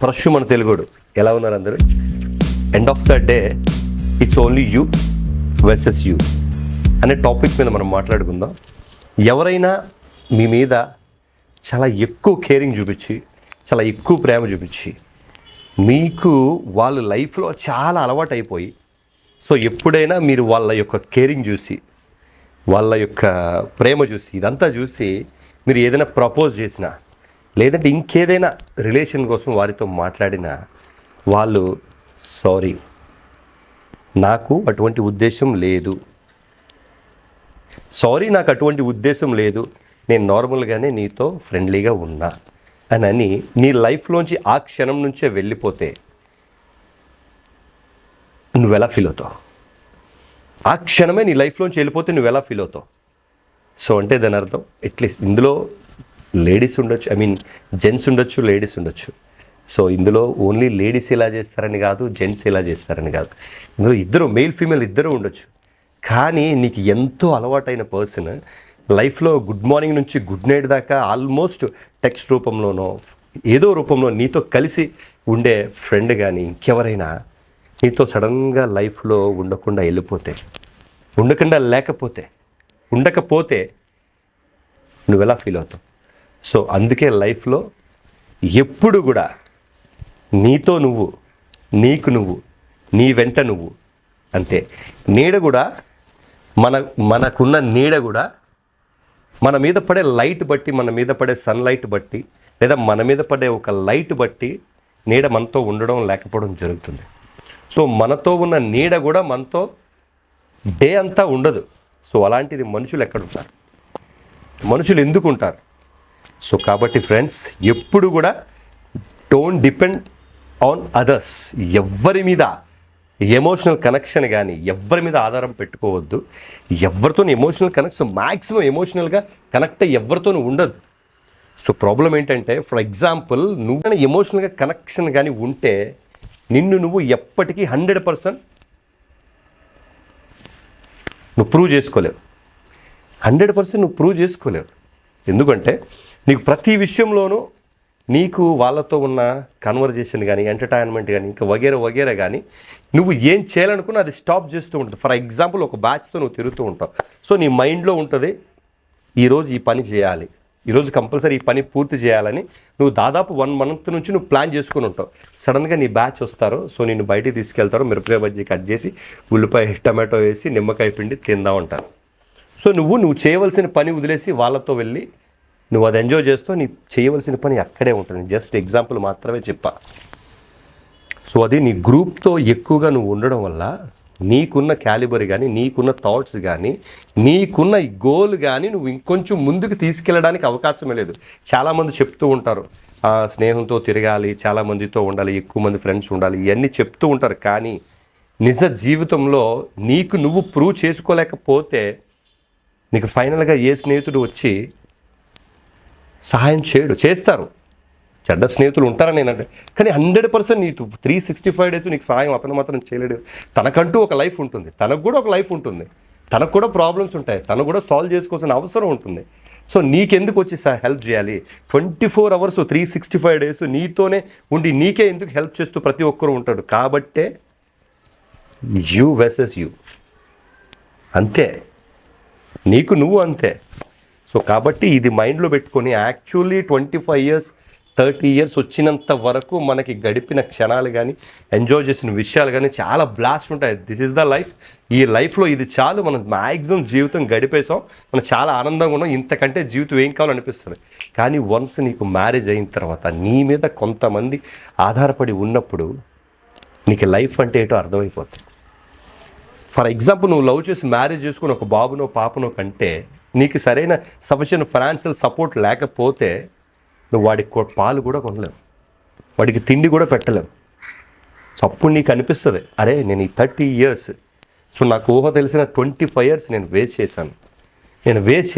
Fresh మన తెలుగుడు ఎలా ఉన్నారు అందరూ? End of the day it's only you versus you అనే టాపిక్ మీద మనం మాట్లాడుకుందాం. ఎవరైనా మీ మీద చాలా ఎక్కువ కేరింగ్ చూపించి, చాలా ఎక్కువ ప్రేమ చూపించి, మీకు వాళ్ళు లైఫ్లో చాలా అలవాటు అయిపోయి, సో ఎప్పుడైనా మీరు వాళ్ళ యొక్క కేరింగ్ చూసి, వాళ్ళ యొక్క ప్రేమ చూసి, ఇదంతా చూసి మీరు ఏదైనా ప్రపోజ్ చేసినా, లేదంటే ఇంకేదైనా రిలేషన్ కోసం వారితో మాట్లాడినా, వాళ్ళు సారీ నాకు అటువంటి ఉద్దేశం లేదు, సారీ నాకు అటువంటి ఉద్దేశం లేదు, నేను నార్మల్గానే నీతో ఫ్రెండ్లీగా ఉన్నా అని నీ లైఫ్లోంచి ఆ క్షణం నుంచే వెళ్ళిపోతే నువ్వెలా ఫీల్ అవుతావు? ఆ క్షణమే నీ లైఫ్లోంచి వెళ్ళిపోతే నువ్వెలా ఫీల్ అవుతావు? సో అంటే దాని అర్థం అట్లీస్ట్ ఇందులో లేడీస్ ఉండొచ్చు, జెంట్స్ ఉండొచ్చు, లేడీస్ ఉండొచ్చు. సో ఇందులో ఓన్లీ లేడీస్ ఎలా చేస్తారని కాదు, జెంట్స్ ఎలా చేస్తారని కాదు, ఇందులో ఇద్దరు మేల్ ఫీమేల్ ఇద్దరు ఉండొచ్చు. కానీ నీకు ఎంతో అలవాటైన పర్సన్ లైఫ్లో గుడ్ మార్నింగ్ నుంచి గుడ్ నైట్ దాకా ఆల్మోస్ట్ టెక్స్ట్ రూపంలోనో ఏదో రూపంలో నీతో కలిసి ఉండే ఫ్రెండ్ కానీ ఇంకెవరైనా నీతో సడన్గా లైఫ్లో ఉండకుండా వెళ్ళిపోతే, ఉండకపోతే నువ్వెలా ఫీల్ అవుతావు? సో అందుకే లైఫ్లో ఎప్పుడు కూడా నీతో నువ్వు, నీకు నువ్వు, నీ వెంట నువ్వు. అంతే. నీడ కూడా మనకున్న నీడ కూడా మన మీద పడే లైట్ బట్టి, మన మీద పడే సన్లైట్ బట్టి, లేదా మన మీద పడే ఒక లైట్ బట్టి నీడ మనతో ఉండడం లేకపోవడం జరుగుతుంది. సో మనతో ఉన్న నీడ కూడా మనతో డే అంతా ఉండదు. సో అలాంటిది మనుషులు ఎక్కడుంటారు? మనుషులు ఎందుకు ఉంటారు? సో కాబట్టి ఫ్రెండ్స్, ఎప్పుడు కూడా డోంట్ డిపెండ్ ఆన్ అదర్స్. ఎవ్వరి మీద ఎమోషనల్ కనెక్షన్ కానీ ఎవరి మీద ఆధారం పెట్టుకోవద్దు. ఎవరితో ఎమోషనల్ కనెక్షన్ మ్యాక్సిమం ఎమోషనల్గా కనెక్ట్ ఎవరితో ఉండదు. సో ప్రాబ్లం ఏంటంటే, ఫర్ ఎగ్జాంపుల్ నువ్వు ఎమోషనల్గా కనెక్షన్ కానీ ఉంటే నిన్ను నువ్వు ఎప్పటికీ 100% నువ్వు ప్రూవ్ చేసుకోలేవు. 100% నువ్వు ప్రూవ్ చేసుకోలేవు. ఎందుకంటే నీకు ప్రతి విషయంలోనూ నీకు వాళ్ళతో ఉన్న కన్వర్జేషన్ కానీ, ఎంటర్టైన్మెంట్ కానీ, ఇంకా వగేరా కానీ నువ్వు ఏం చేయాలనుకున్నా అది స్టాప్ చేస్తూ ఉంటుంది. ఫర్ ఎగ్జాంపుల్ ఒక బ్యాచ్తో నువ్వు తిరుగుతూ ఉంటావు. సో నీ మైండ్లో ఉంటుంది, ఈరోజు ఈ పని చేయాలి, ఈరోజు కంపల్సరీ ఈ పని పూర్తి చేయాలని నువ్వు దాదాపు 1 month నుంచి నువ్వు ప్లాన్ చేసుకుని ఉంటావు. సడన్గా నీ బ్యాచ్ వస్తారు. సో నిన్ను బయటికి తీసుకెళ్తారు, మిరపకాయ బజ్జీ కట్ చేసి, ఉల్లిపాయ టమాటో వేసి, నిమ్మకాయ పిండి తిందా ఉంటారు. సో నువ్వు చేయవలసిన పని వదిలేసి వాళ్ళతో వెళ్ళి నువ్వు అది ఎంజాయ్ చేస్తూ నీ చేయవలసిన పని అక్కడే ఉంటుంది. జస్ట్ ఎగ్జాంపుల్ మాత్రమే చెప్పా. సో అది నీ గ్రూప్తో ఎక్కువగా నువ్వు ఉండడం వల్ల నీకున్న క్యాలిబర్ కానీ, నీకున్న థాట్స్ కానీ, నీకున్న గోల్ కానీ నువ్వు ఇంకొంచెం ముందుకు తీసుకెళ్ళడానికి అవకాశమే లేదు. చాలామంది చెప్తూ ఉంటారు, స్నేహంతో తిరగాలి, చాలామందితో ఉండాలి, ఎక్కువ మంది ఫ్రెండ్స్ ఉండాలి, ఇవన్నీ చెప్తూ ఉంటారు. కానీ నిజ జీవితంలో నీకు నువ్వు ప్రూవ్ చేసుకోలేకపోతే నీకు ఫైనల్గా ఏ స్నేహితుడు వచ్చి సహాయం చేస్తారు. చెడ్డ స్నేహితులు ఉంటారని నేనంటే, కానీ 100% నీకు 365 days నీకు సహాయం అతను మాత్రం చేయలేడు. తనకంటూ ఒక లైఫ్ ఉంటుంది, తనకు కూడా ఒక లైఫ్ ఉంటుంది, తనకు కూడా ప్రాబ్లమ్స్ ఉంటాయి, తను కూడా సాల్వ్ చేసుకోవాల్సిన అవసరం ఉంటుంది. సో నీకెందుకు వచ్చి హెల్ప్ చేయాలి? 24 hours 365 days నీతోనే ఉండి నీకే ఎందుకు హెల్ప్ చేస్తూ ప్రతి ఒక్కరూ ఉంటాడు. కాబట్టే యూ వర్సెస్ యూ, అంతే. నీకు నువ్వు అంతే. సో కాబట్టి ఇది మైండ్లో పెట్టుకొని యాక్చువల్లీ 25 years 30 years వచ్చినంత వరకు మనకి గడిపిన క్షణాలు కానీ, ఎంజాయ్ చేసిన విషయాలు కానీ చాలా బ్లాస్ట్ ఉంటాయి. This is the life. ఈ లైఫ్లో ఇది చాలు, మనం మ్యాక్సిమం జీవితం గడిపేసాం, మనం చాలా ఆనందంగా ఉన్నాం, ఇంతకంటే జీవితం ఏం కావాలో అనిపిస్తుంది. కానీ వన్స్ నీకు మ్యారేజ్ అయిన తర్వాత నీ మీద కొంతమంది ఆధారపడి ఉన్నప్పుడు నీకు లైఫ్ అంటే ఏంటో అర్థమైపోతుంది. ఫర్ ఎగ్జాంపుల్ నువ్వు లవ్ చేసి మ్యారేజ్ చేసుకుని ఒక బాబునో పాపనో కంటే నీకు సరైన సఫిషియెంట్ ఫైనాన్షియల్ సపోర్ట్ లేకపోతే నువ్వు వాడికి పాలు కూడా కొనలేవు, వాడికి తిండి కూడా పెట్టలేవు. సో అప్పుడు నీకు అనిపిస్తుంది, అరే నేను ఈ 30 years, సో నాకు ఊహ తెలిసిన 25 years నేను వేస్ట్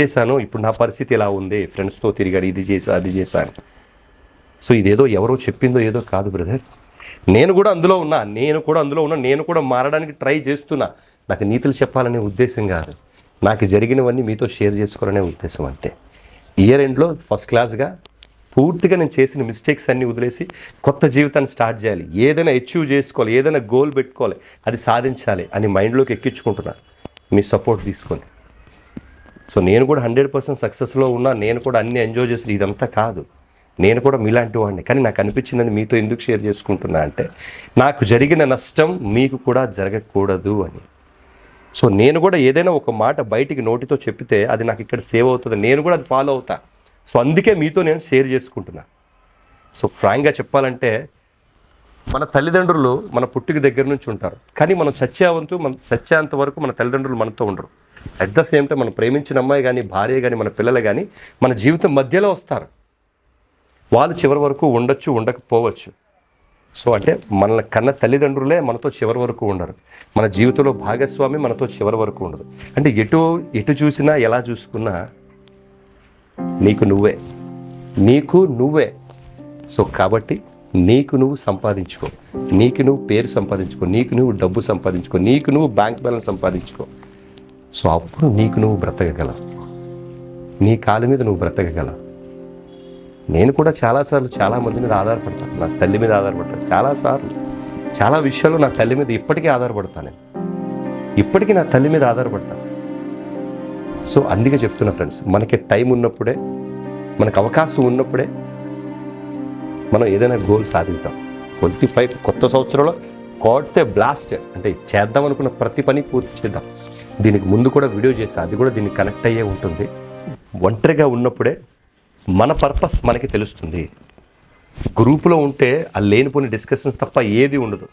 చేశాను, ఇప్పుడు నా పరిస్థితి ఇలా ఉంది, ఫ్రెండ్స్తో తిరిగాడు, ఇది చేశా అది చేశాను. సో ఇదేదో ఎవరో చెప్పిందో ఏదో కాదు బ్రదర్, నేను కూడా అందులో ఉన్నా, నేను కూడా మారడానికి ట్రై చేస్తున్నా. నాకు నీతులు చెప్పాలనే ఉద్దేశం కాదు, నాకు జరిగినవన్నీ మీతో షేర్ చేసుకోవాలనే ఉద్దేశం అంతే. ఇయర్ ఎండ్లో ఫస్ట్ క్లాస్గా పూర్తిగా నేను చేసిన మిస్టేక్స్ అన్నీ వదిలేసి కొత్త జీవితాన్ని స్టార్ట్ చేయాలి, ఏదైనా అచీవ్ చేసుకోవాలి, ఏదైనా గోల్ పెట్టుకోవాలి, అది సాధించాలి అని మైండ్లోకి ఎక్కించుకుంటున్నాను మీ సపోర్ట్ తీసుకొని. సో నేను కూడా 100% సక్సెస్లో ఉన్నా, నేను కూడా అన్ని ఎంజాయ్ చేస్తున్నా. ఇదంతా కాదు, నేను కూడా మీలాంటి వాడిని. కానీ నాకు అనిపించిందని మీతో ఎందుకు షేర్ చేసుకుంటున్నా అంటే, నాకు జరిగిన నష్టం మీకు కూడా జరగకూడదు అని. సో నేను కూడా ఏదైనా ఒక మాట బయటికి నోటితో చెప్తే అది నాకు ఇక్కడ సేవ్ అవుతుంది, నేను కూడా అది ఫాలో అవుతా. సో అందుకే మీతో నేను షేర్ చేసుకుంటున్నా. సో ఫ్రాంక్గా చెప్పాలంటే మన తల్లిదండ్రులు మన పుట్టుక దగ్గర నుంచి ఉంటారు, కానీ మనం చచ్చేంత వరకు మన తల్లిదండ్రులు మనతో ఉండరు. అట్ ద సేమ్ టైం మనం ప్రేమించిన అమ్మాయి కానీ, భార్య కానీ, మన పిల్లలు కానీ మన జీవితం మధ్యలో వస్తారు. వాళ్ళు చివరి వరకు ఉండొచ్చు, ఉండకపోవచ్చు. సో అంటే మన కన్న తల్లిదండ్రులే మనతో చివరి వరకు ఉండరు. మన జీవితంలో భాగస్వామి మనతో చివరి వరకు ఉండదు. అంటే ఎటు చూసినా ఎలా చూసుకున్నా నీకు నువ్వే. సో కాబట్టి నీకు నువ్వు సంపాదించుకో, నీకు నువ్వు పేరు సంపాదించుకో, నీకు నువ్వు డబ్బు సంపాదించుకో, నీకు నువ్వు బ్యాంక్ బ్యాలెన్స్ సంపాదించుకో. సో అప్పుడు నీకు నువ్వు బ్రతకగలవు, నీ కాళ్ళ మీద నువ్వు బ్రతకగలవు. నేను కూడా చాలాసార్లు చాలామంది మీద ఆధారపడతాను, నా తల్లి మీద ఆధారపడతాను. చాలాసార్లు చాలా విషయాల్లో నా తల్లి మీద ఇప్పటికీ ఆధారపడతాను. నేను ఇప్పటికీ నా తల్లి మీద ఆధారపడతాను. సో అందుకే చెప్తున్నా ఫ్రెండ్స్, మనకి టైం ఉన్నప్పుడే, మనకు అవకాశం ఉన్నప్పుడే మనం ఏదైనా గోల్ సాధిద్దాం. 25 కొత్త సంవత్సరంలో కొడితే బ్లాస్ట్ అంటే చేద్దాం అనుకున్న ప్రతి పని పూర్తి చేద్దాం. దీనికి ముందు కూడా వీడియో చేసి అది కూడా దీనికి కనెక్ట్ అయ్యే ఉంటుంది. ఒంటరిగా ఉన్నప్పుడే మన పర్పస్ మనకి తెలుస్తుంది. గ్రూపులో ఉంటే ఆ లేనిపోని డిస్కషన్స్ తప్ప ఏది ఉండదు.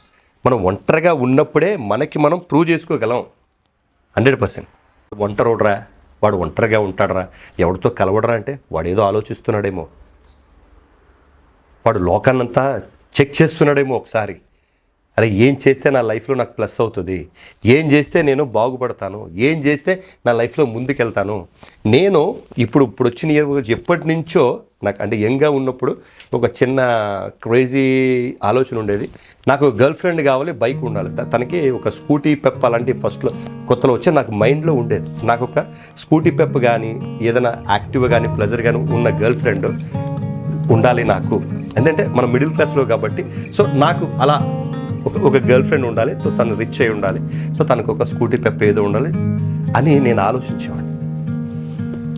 మనం ఒంటరిగా ఉన్నప్పుడే మనకి మనం ప్రూవ్ చేసుకోగలం 100%. ఒంటరోడ్రా, వాడు ఒంటరిగా ఉంటాడరా, ఎవరితో కలవడరా అంటే వాడు ఏదో ఆలోచిస్తున్నాడేమో, వాడు లోకాన్నంతా చెక్ చేస్తున్నాడేమో ఒకసారి. అరే ఏం చేస్తే నా లైఫ్లో నాకు ప్లస్ అవుతుంది, ఏం చేస్తే నేను బాగుపడతాను, ఏం చేస్తే నా లైఫ్లో ముందుకెళ్తాను. నేను ఇప్పుడు వచ్చిన ఇయర్ ఎప్పటి నుంచో నాకు అంటే యంగ్గా ఉన్నప్పుడు ఒక చిన్న క్రేజీ ఆలోచన ఉండేది. నాకు గర్ల్ ఫ్రెండ్ కావాలి, బైక్ ఉండాలి, తనకి ఒక స్కూటీ పెప్ అలాంటి ఫస్ట్లో కొత్తలో వచ్చి నాకు మైండ్లో ఉండేది. నాకు ఒక స్కూటీ పెప్ కానీ, ఏదైనా యాక్టివ్ కానీ, ప్లెజర్ కానీ ఉన్న గర్ల్ ఫ్రెండ్ ఉండాలి నాకు. ఎందుకంటే మనం మిడిల్ క్లాస్లో కాబట్టి, సో నాకు అలా ఒక గర్ల్ ఫ్రెండ్ ఉండాలి, సో తను రిచ్ అయి ఉండాలి, సో తనకు ఒక స్కూటీ పెప్ ఏదో ఉండాలి అని నేను ఆలోచించేవాడిని.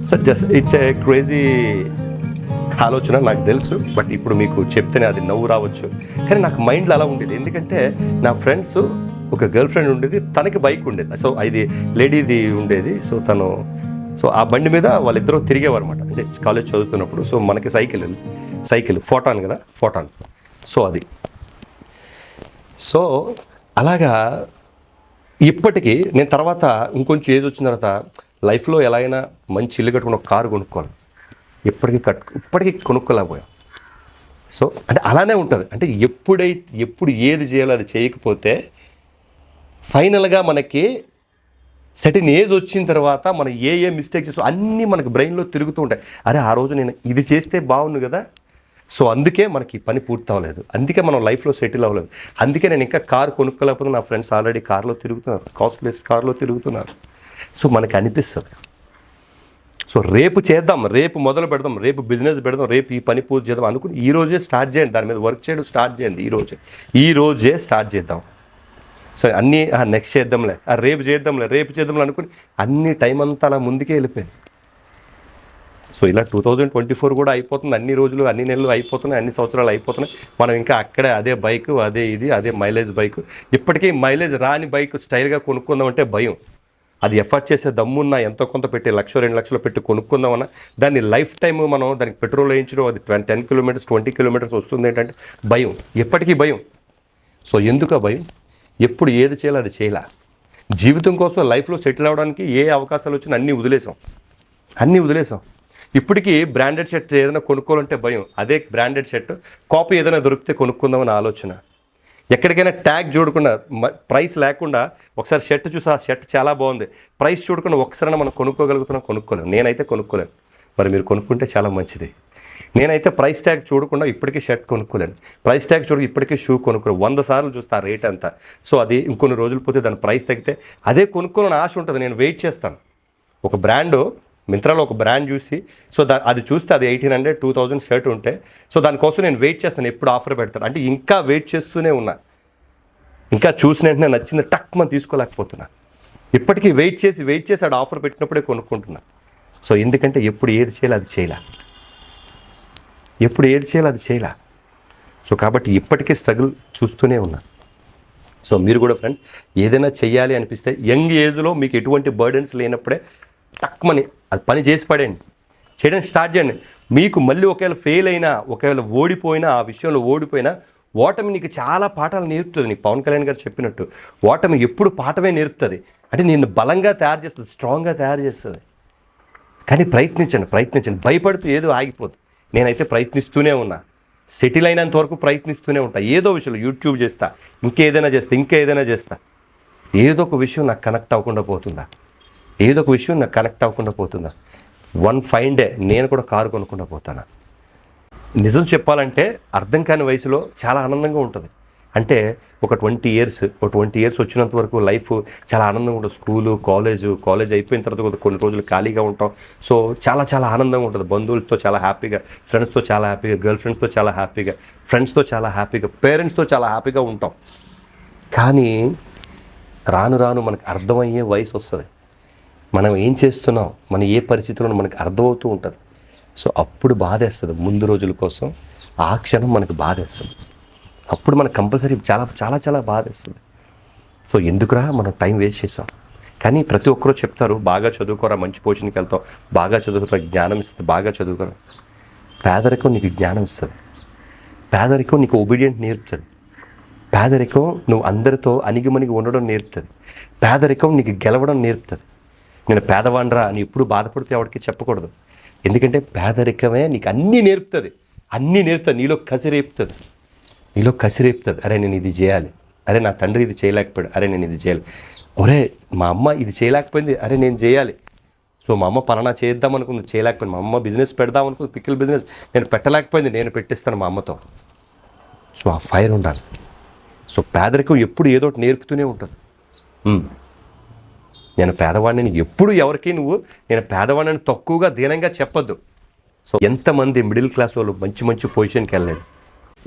So just it's a crazy ఆలోచన నాకు తెలుసు, బట్ ఇప్పుడు మీకు చెప్తేనే అది నవ్వు రావచ్చు, కానీ నాకు మైండ్లో అలా ఉండేది. ఎందుకంటే నా ఫ్రెండ్స్ ఒక గర్ల్ ఫ్రెండ్ ఉండేది, తనకి బైక్ ఉండేది, సో అది లేడీది ఉండేది. సో ఆ బండి మీద వాళ్ళిద్దరూ తిరిగేవారు అనమాట, అంటే కాలేజ్ చదువుతున్నప్పుడు. సో మనకి సైకిల్ ఫోటాన్ కదా, ఫోటాన్. సో అది సో అలాగా ఇప్పటికీ నేను తర్వాత ఇంకొంచెం ఏజ్ వచ్చిన తర్వాత లైఫ్లో ఎలా అయినా మంచి ఇల్లు కట్టుకుని ఒక కారు కొనుక్కోవాలి, ఇప్పటికీ కొనుక్కోలేకపోయాం. సో అంటే అలానే ఉంటుంది. అంటే ఎప్పుడు ఏది చేయాలో అది చేయకపోతే ఫైనల్గా మనకి సర్టెన్ ఏజ్ వచ్చిన తర్వాత మనం ఏ మిస్టేక్ చేస్తాం అన్నీ మనకు బ్రెయిన్లో తిరుగుతూ ఉంటాయి. అరే ఆ రోజు నేను ఇది చేస్తే బాగుండు కదా, సో అందుకే మనకి పని పూర్తి అవ్వలేదు, అందుకే మనం లైఫ్లో సెటిల్ అవ్వలేదు, అందుకే నేను ఇంకా కారు కొనుక్కోలేకపోతే నా ఫ్రెండ్స్ ఆల్రెడీ కార్లో తిరుగుతున్నారు, కాస్ట్లెస్ కార్లో తిరుగుతున్నారు. సో మనకి అనిపిస్తుంది, సో రేపు చేద్దాం, రేపు మొదలు పెడదాం, రేపు బిజినెస్ పెడదాం, రేపు ఈ పని పూర్తి చేద్దాం అనుకుని ఈ రోజే స్టార్ట్ చేయండి, దాని మీద వర్క్ చేయడం స్టార్ట్ చేయండి. ఈ రోజే స్టార్ట్ చేద్దాం. సో అన్నీ నెక్స్ట్ చేద్దాంలే, రేపు చేద్దాంలే అనుకుని అన్ని టైం అంతా అలా ముందుకే వెళ్ళిపోయింది. సో ఇలా 2024 కూడా అయిపోతుంది, అన్ని రోజులు అన్ని నెలలు అయిపోతున్నాయి, అన్ని సంవత్సరాలు అయిపోతున్నాయి. మనం ఇంకా అక్కడే అదే బైక్, అదే మైలేజ్ బైక్. ఇప్పటికీ మైలేజ్ రాని బైక్ స్టైల్గా కొనుక్కుందామంటే భయం. అది ఎఫర్ట్ చేసే దమ్మున్నా ఎంతో కొంత పెట్టి 1,00,000-2 లక్షలు పెట్టి కొనుక్కుందామన్నా దాన్ని లైఫ్ టైం మనం దానికి పెట్రోల్ వేయించడం, అది 10 కిలోమీటర్స్ 20 కిలోమీటర్స్ వస్తుంది ఏంటంటే భయం, ఎప్పటికీ భయం. సో ఎందుకు భయం? ఎప్పుడు ఏది చేయాలో అది చేయలే. జీవితం కోసం లైఫ్లో సెటిల్ అవ్వడానికి ఏ అవకాశాలు వచ్చినా అన్నీ వదిలేసాం. ఇప్పటికీ బ్రాండెడ్ షర్ట్స్ ఏదైనా కొనుక్కోవాలంటే భయం, అదే బ్రాండెడ్ షర్ట్ కాపీ ఏదైనా దొరికితే కొనుక్కుందామని ఆలోచన. ఎక్కడికైనా ట్యాగ్ చూడకుండా, ప్రైస్ లేకుండా ఒకసారి షర్ట్ చూసి ఆ షర్ట్ చాలా బాగుంది, ప్రైస్ చూడకుండా ఒకసారి మనం కొనుక్కోలేము. నేనైతే కొనుక్కోలేను, మరి మీరు కొనుక్కుంటే చాలా మంచిది. నేనైతే ప్రైస్ ట్యాగ్ చూడకుండా ఇప్పటికీ షర్ట్ కొనుక్కోలేను, ప్రైస్ ట్యాగ్ చూడక ఇప్పటికీ షూ కొనుక్కోలేను. 100 సార్లు చూస్తే ఆ రేట్ అంతా. సో అది ఇంకొన్ని రోజులు పోతే దాని ప్రైస్ తగ్గితే అదే కొనుక్కోవాలని ఆశ ఉంటుంది, నేను వెయిట్ చేస్తాను. ఒక బ్రాండు మింత్రాలో ఒక బ్రాండ్ చూసి సో అది చూస్తే అది 1800 2000 షర్ట్ ఉంటే సో దానికోసం నేను వెయిట్ చేస్తాను, ఎప్పుడు ఆఫర్ పెడతాను అంటే ఇంకా వెయిట్ చేస్తూనే ఉన్నా. ఇంకా చూసిన వెంటనే నచ్చింది టక్ మనం తీసుకోలేకపోతున్నా. ఇప్పటికీ వెయిట్ చేసి ఆడ ఆఫర్ పెట్టినప్పుడే కొనుక్కుంటున్నా. సో ఎందుకంటే ఎప్పుడు ఏది చేయాలి అది చేయలే. సో కాబట్టి ఇప్పటికీ స్ట్రగుల్ చూస్తూనే ఉన్నా. సో మీరు కూడా ఫ్రెండ్స్ ఏదైనా చెయ్యాలి అనిపిస్తే యంగ్ ఏజ్లో మీకు ఎటువంటి బర్డెన్స్ లేనప్పుడే టక్మని అది పని చేసి పడండి, చేయడానికి స్టార్ట్ చేయండి. మీకు మళ్ళీ ఒకవేళ ఫెయిల్ అయినా, ఒకవేళ ఓడిపోయినా, ఆ విషయంలో ఓడిపోయినా ఓటమి నీకు చాలా పాఠాలు నేర్పుతుంది. నీకు పవన్ కళ్యాణ్ గారు చెప్పినట్టు ఓటమి ఎప్పుడు పాఠమే నేర్పుతుంది. అంటే నిన్ను బలంగా తయారు చేస్తుంది, స్ట్రాంగ్గా తయారు చేస్తుంది. కానీ ప్రయత్నించండి. భయపడుతూ ఏదో ఆగిపోదు. నేనైతే ప్రయత్నిస్తూనే ఉన్నా, సెటిల్ అయినంత వరకు ప్రయత్నిస్తూనే ఉంటా. ఏదో విషయంలో యూట్యూబ్ చేస్తా, ఇంకేదైనా చేస్తా. ఏదో ఒక విషయం నాకు కనెక్ట్ అవ్వకుండా పోతుందా. వన్ ఫైన్ డే నేను కూడా కారు కొనుక్కుండా పోతాను. నిజం చెప్పాలంటే అర్థం కాని వయసులో చాలా ఆనందంగా ఉంటుంది. అంటే ఒక 20 ఇయర్స్ వచ్చినంత వరకు లైఫ్ చాలా ఆనందంగా ఉంటుంది. స్కూలు కాలేజ్ అయిపోయిన తర్వాత కొన్ని రోజులు ఖాళీగా ఉంటాం. సో చాలా ఆనందంగా ఉంటుంది. బంధువులతో చాలా హ్యాపీగా, ఫ్రెండ్స్తో చాలా హ్యాపీగా, గర్ల్ ఫ్రెండ్స్తో చాలా హ్యాపీగా, ఫ్రెండ్స్తో చాలా హ్యాపీగా, పేరెంట్స్తో చాలా హ్యాపీగా ఉంటాం. కానీ రాను మనకు అర్థమయ్యే వయసు వస్తుంది. మనం ఏం చేస్తున్నాం, మన ఏ పరిస్థితుల్లో మనకు అర్థమవుతూ ఉంటుంది. సో అప్పుడు బాధేస్తుంది. ముందు రోజుల కోసం ఆ క్షణం మనకు బాధేస్తుంది. అప్పుడు మనకు కంపల్సరీ చాలా బాధేస్తుంది. సో ఎందుకురా మనం టైం వేస్ట్ చేసాం. కానీ ప్రతి ఒక్కరూ చెప్తారు బాగా చదువుకోరా, మంచి పొజిషన్కి వెళ్తాం, బాగా చదువుకోరా, జ్ఞానం ఇస్తుంది, బాగా చదువుకోరా. పేదరికం నీకు జ్ఞానం ఇస్తుంది. పేదరికం నీకు ఒబీడియంట్ నేర్పుతుంది. పేదరికం నువ్వు అందరితో అణిగిమణిగి ఉండడం నేర్పుతుంది. పేదరికం నీకు గెలవడం నేర్పుతుంది. నేను పేదవాడిరా అని ఎప్పుడు బాధపడితే ఎవరికి చెప్పకూడదు. ఎందుకంటే పేదరికమే నీకు అన్నీ నేర్పుతుంది. నీలో కసి రేపుతుంది. అరే నేను ఇది చేయాలి, అరే నా తండ్రి ఇది చేయలేకపోయాడు, అరే నేను ఇది చేయాలి, ఒరే మా అమ్మ ఇది చేయలేకపోయింది, అరే నేను చేయాలి. సో మా అమ్మ పలానా చేద్దాం అనుకుంది, చేయలేకపోయింది. మా అమ్మ బిజినెస్ పెడదాం అనుకుంది, పికిల్ బిజినెస్ నేను పెట్టలేకపోయింది, నేను పెట్టిస్తాను మా అమ్మతో. సో ఆ ఫైర్ ఉండాలి. సో పేదరికం ఎప్పుడు ఏదో ఒకటి నేర్పుతూనే ఉంటుంది. నేను పేదవాడిని ఎప్పుడు ఎవరికి నేను పేదవాడిని తక్కువగా దీనంగా చెప్పొద్దు. సో ఎంతమంది మిడిల్ క్లాస్ వాళ్ళు మంచి పొజిషన్కి వెళ్ళలేదు.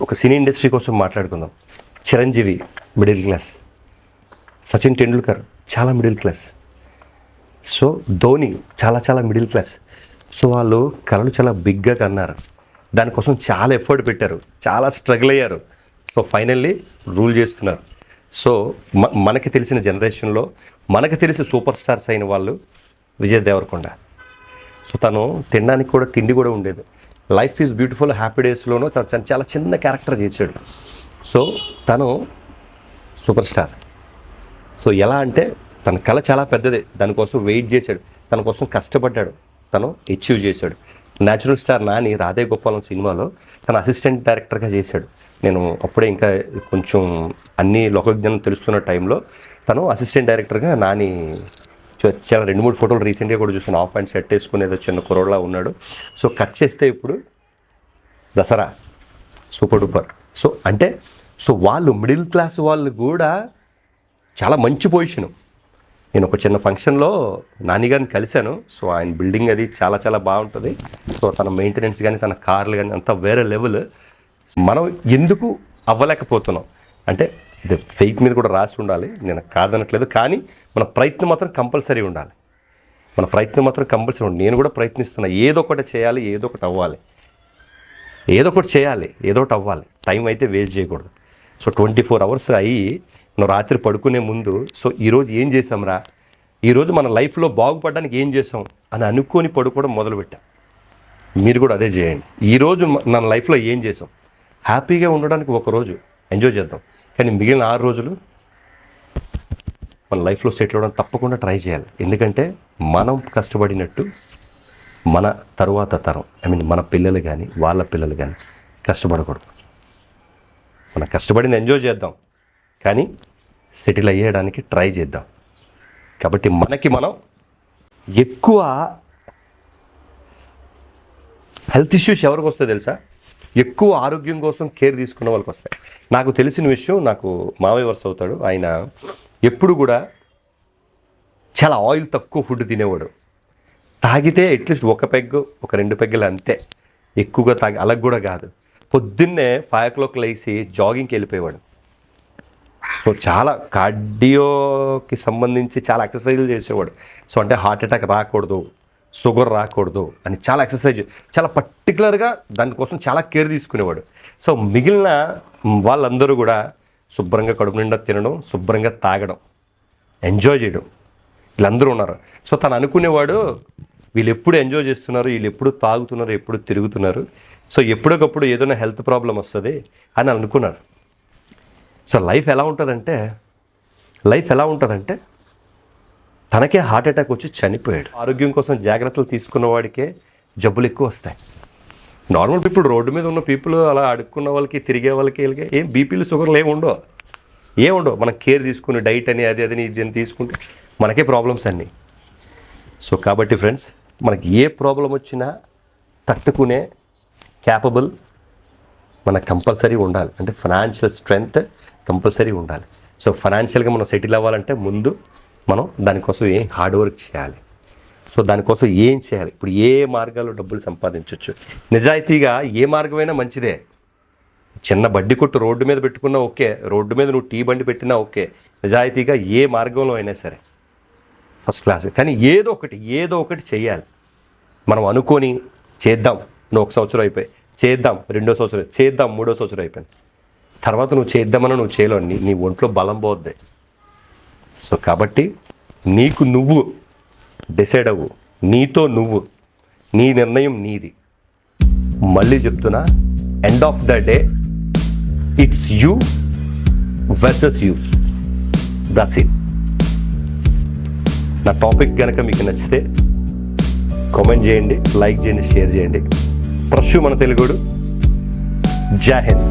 ఒక సినీ ఇండస్ట్రీ కోసం మాట్లాడుకుందాం. చిరంజీవి మిడిల్ క్లాస్, సచిన్ టెండూల్కర్ చాలా మిడిల్ క్లాస్, సో ధోని చాలా మిడిల్ క్లాస్. సో వాళ్ళు కళలు చాలా బిగ్గా కన్నారు, దానికోసం చాలా ఎఫర్ట్ పెట్టారు, చాలా స్ట్రగుల్ అయ్యారు. సో ఫైనల్లీ రూల్ చేస్తున్నారు. సో మనకి తెలిసిన జనరేషన్లో మనకు తెలిసి సూపర్ స్టార్స్ అయిన వాళ్ళు విజయ్ దేవరకొండ. సో తను తినడానికి కూడా తిండి కూడా ఉండేది. లైఫ్ ఈజ్ బ్యూటిఫుల్ హ్యాపీ డేస్లోనూ చాలా చిన్న క్యారెక్టర్ చేశాడు. సో తను సూపర్ స్టార్. సో ఎలా అంటే తన కళ చాలా పెద్దది, దానికోసం వెయిట్ చేశాడు, తన కోసం కష్టపడ్డాడు, తను అచీవ్ చేశాడు. న్యాచురల్ స్టార్ నాని రాధే గోపాలం సినిమాలో తన అసిస్టెంట్ డైరెక్టర్గా చేశాడు. నేను అప్పుడే ఇంకా కొంచెం అన్ని లోకజ్ఞానం తెలుస్తున్న టైంలో తను అసిస్టెంట్ డైరెక్టర్గా నాని చాలా 2-3 ఫోటోలు రీసెంట్గా కూడా చూసాను. ఆఫ్ అండ్ షర్ట్ వేసుకునేది చిన్న కుర్రోడ్లా ఉన్నాడు. సో కట్ చేస్తే ఇప్పుడు దసరా సూపర్ డూపర్. సో అంటే వాళ్ళు మిడిల్ క్లాస్ వాళ్ళు కూడా చాలా మంచి పొజిషను. నేను ఒక చిన్న ఫంక్షన్లో నానిగారిని కలిశాను. సో ఆయన బిల్డింగ్ అది చాలా బాగుంటుంది. సో తన మెయింటెనెన్స్ కానీ తన కార్లు కానీ అంతా వేరే లెవెల్. మనం ఎందుకు అవ్వలేకపోతున్నాం అంటే ఇది ఫెయిత్ మీద కూడా రాసి ఉండాలి, నేను కాదనట్లేదు. కానీ మన ప్రయత్నం మాత్రం కంపల్సరీ ఉండాలి. నేను కూడా ప్రయత్నిస్తున్నా. ఏదో ఒకటి చేయాలి, ఏదో ఒకటి అవ్వాలి, టైం అయితే వేస్ట్ చేయకూడదు. సో 24 అవర్స్ అయ్యి నువ్వు రాత్రి పడుకునే ముందు సో ఈరోజు ఏం చేసాంరా, ఈరోజు మన లైఫ్లో బాగుపడడానికి ఏం చేసాం అని అనుకొని పడుకోవడం మొదలుపెట్టాం. మీరు కూడా అదే చేయండి. ఈరోజు మన లైఫ్లో ఏం చేసాం, హ్యాపీగా ఉండడానికి ఒకరోజు ఎంజాయ్ చేద్దాం. కానీ మిగిలిన 6 రోజులు మన లైఫ్లో సెటిల్ అవ్వడం తప్పకుండా ట్రై చేయాలి. ఎందుకంటే మనం కష్టపడినట్టు మన తరువాత తరం మన పిల్లలు కానీ వాళ్ళ పిల్లలు కానీ కష్టపడకూడదు. మనం కష్టపడిన ఎంజాయ్ చేద్దాం, కానీ సెటిల్ అయ్యేయడానికి ట్రై చేద్దాం. కాబట్టి మనకి మనం ఎక్కువ హెల్త్ ఇష్యూస్ ఎవరికి వస్తాయి తెలుసా? ఎక్కువ ఆరోగ్యం కోసం కేర్ తీసుకున్న వాళ్ళకి వస్తాయి. నాకు తెలిసిన విషయం, నాకు మావయ్య వరుస అవుతాడు, ఆయన ఎప్పుడు కూడా చాలా ఆయిల్ తక్కువ ఫుడ్ తినేవాడు. తాగితే అట్లీస్ట్ ఒక పెగ్గు ఒక 2 పెగ్గులు అంతే, ఎక్కువగా తాగి అలా కూడా కాదు. పొద్దున్నే 5 o'clock లేచి జాగింగ్కి వెళ్ళిపోయేవాడు. సో చాలా కార్డియోకి సంబంధించి చాలా ఎక్సర్సైజులు చేసేవాడు. సో అంటే హార్ట్ అటాక్ రాకూడదు, షుగర్ రాకూడదు అని చాలా ఎక్సర్సైజ్, చాలా పర్టికులర్గా దానికోసం చాలా కేర్ తీసుకునేవాడు. సో మిగిలిన వాళ్ళందరూ కూడా శుభ్రంగా కడుపు నిండా తినడం, శుభ్రంగా తాగడం, ఎంజాయ్ చేయడం, వీళ్ళందరూ ఉన్నారు. సో తను అనుకునేవాడు వీళ్ళు ఎప్పుడు ఎంజాయ్ చేస్తున్నారు, వీళ్ళు ఎప్పుడు తాగుతున్నారు, ఎప్పుడు తిరుగుతున్నారు, సో ఎప్పటికప్పుడు ఏదైనా హెల్త్ ప్రాబ్లం వస్తుంది అని అనుకున్నారు. సో లైఫ్ ఎలా ఉంటుందంటే తనకే హార్ట్ అటాక్ వచ్చి చనిపోయాడు. ఆరోగ్యం కోసం జాగ్రత్తలు తీసుకున్న వాడికే జబ్బులు ఎక్కువ వస్తాయి. నార్మల్ పీపుల్, రోడ్డు మీద ఉన్న పీపుల్, అలా అడుక్కున్న వాళ్ళకి, తిరిగే వాళ్ళకి ఏం బీపీలు షుగర్లు ఏముండవు. మనం కేర్ తీసుకుని డైట్ అని అది ఇది అని తీసుకుంటే మనకే ప్రాబ్లమ్స్ అన్నీ. సో కాబట్టి ఫ్రెండ్స్, మనకి ఏ ప్రాబ్లం వచ్చినా తట్టుకునే క్యాపబుల్ మనకు కంపల్సరీ ఉండాలి. అంటే ఫైనాన్షియల్ స్ట్రెంగ్త్ కంపల్సరీ ఉండాలి. సో ఫైనాన్షియల్గా మనం సెటిల్ అవ్వాలంటే ముందు మనం దానికోసం ఏం హార్డ్ వర్క్ చేయాలి. సో దానికోసం ఏం చేయాలి, ఇప్పుడు ఏ మార్గాల్లో డబ్బులు సంపాదించవచ్చు. నిజాయితీగా ఏ మార్గమైనా మంచిదే. చిన్న బడ్డీ కొట్టు రోడ్డు మీద పెట్టుకున్నా ఓకే, రోడ్డు మీద నువ్వు టీ బండి పెట్టినా ఓకే, నిజాయితీగా ఏ మార్గంలో అయినా సరే ఫస్ట్ క్లాస్. కానీ ఏదో ఒకటి చేయాలి. మనం అనుకొని చేద్దాం, నువ్వు 1 సంవత్సరం అయిపోయి చేద్దాం, 2వ సంవత్సరం చేద్దాం, 3వ సంవత్సరం అయిపోయింది, తర్వాత నువ్వు చేద్దామని నువ్వు చేయలేవు, నీ ఒంట్లో బలం పోద్ది. సో కాబట్టి నీకు నువ్వు డిసైడ్ అవ్వు, నీతో నువ్వు, నీ నిర్ణయం నీది. మళ్ళీ చెప్తున్నా, end of the day it's you versus you, that's it. నా టాపిక్ కనుక మీకు నచ్చితే కామెంట్ చేయండి, లైక్ చేయండి, షేర్ చేయండి. ప్రశ్యూ మన తెలుగుడు. జై హింద్.